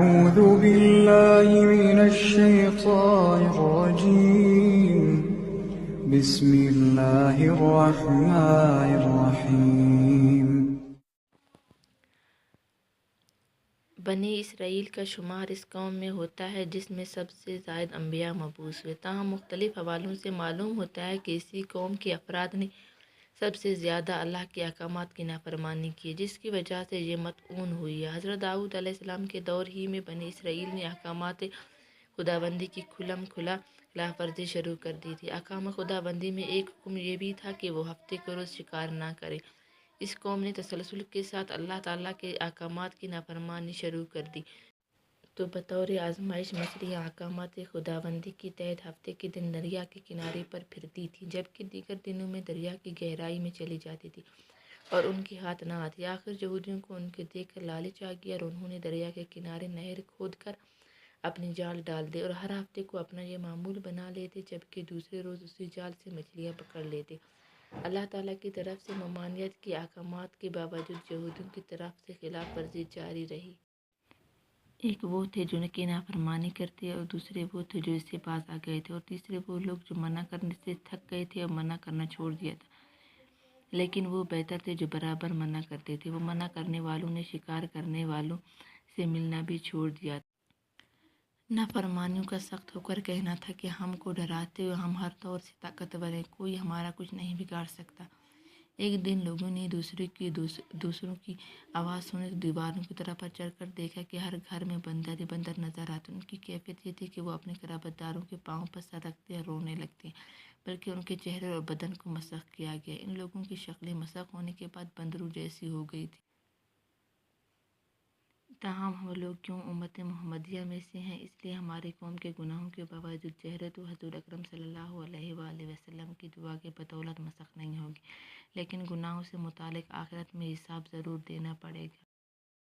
أعوذ بالله من الشيطان الرجيم بسم الله الرحمن الرحيم بنی اسرائیل کا شمار اس قوم میں ہوتا ہے جس میں سب سے زائد انبیاء مبعوث ہوئے، تاہم مختلف حوالوں سے معلوم ہوتا ہے کہ اسی قوم کے افراد نے سب سے زیادہ اللہ کے احکامات کی نافرمانی کی، جس کی وجہ سے یہ مطعون ہوئی ہے۔ حضرت داؤد علیہ السلام کے دور ہی میں بنی اسرائیل نے احکامات خداوندی کی کھلم کھلا خلاف ورزی شروع کر دی تھی۔ احکام خداوندی میں ایک حکم یہ بھی تھا کہ وہ ہفتے کے روز شکار نہ کرے۔ اس قوم نے تسلسل کے ساتھ اللہ تعالیٰ کے احکامات کی نافرمانی شروع کر دی تو بطور آزمائش مچھلیاں احکامات خداوندی کے تحت ہفتے کے دن دریا کے کنارے پر پھرتی تھیں، جبکہ دیگر دنوں میں دریا کی گہرائی میں چلی جاتی تھیں اور ان کے ہاتھ نہ آتی۔ آخر یہودیوں کو ان کے دیکھ کر لالچ آ گیا اور انہوں نے دریا کے کنارے نہر کھود کر اپنے جال ڈال دیے اور ہر ہفتے کو اپنا یہ معمول بنا لیتے، جبکہ دوسرے روز اسی جال سے مچھلیاں پکڑ لیتے۔ اللہ تعالیٰ کی طرف سے ممانعت کے احکامات کے باوجود یہودیوں کی طرف سے خلاف ورزی جاری رہی۔ ایک وہ تھے جو ان کی نافرمانی کرتے اور دوسرے وہ تھے جو اس سے باز آ گئے تھے، اور تیسرے وہ لوگ جو منع کرنے سے تھک گئے تھے اور منع کرنا چھوڑ دیا تھا۔ لیکن وہ بہتر تھے جو برابر منع کرتے تھے۔ وہ منع کرنے والوں نے شکار کرنے والوں سے ملنا بھی چھوڑ دیا تھا۔ نافرمانیوں کا سخت ہو کر کہنا تھا کہ ہم کو ڈراتے ہوئے ہم ہر طور سے طاقتور ہیں، کوئی ہمارا کچھ نہیں بگاڑ سکتا۔ ایک دن لوگوں نے دوسروں کی آواز سنی تو دیواروں کی طرف پر چڑھ کر دیکھا کہ ہر گھر میں بندر ہی بندر نظر آتے۔ ان کی کیفیت یہ تھی کہ وہ اپنے قرابت داروں کے پاؤں پر سر رکھتے اور رونے لگتے، بلکہ ان کے چہرے اور بدن کو مسخ کیا گیا۔ ان لوگوں کی شکلیں مسخ ہونے کے بعد بندروں جیسی ہو گئی تھی۔ تاہم ہم لوگ کیوں امت محمدیہ میں سے ہیں، اس لیے ہماری قوم کے گناہوں کے باوجود چہرے تو حضور اکرم صلی اللہ علیہ وآلہ وسلم کی دعا کے بدولت مسخ نہیں ہوگی، لیکن گناہوں سے متعلق آخرت میں حساب ضرور دینا پڑے گا۔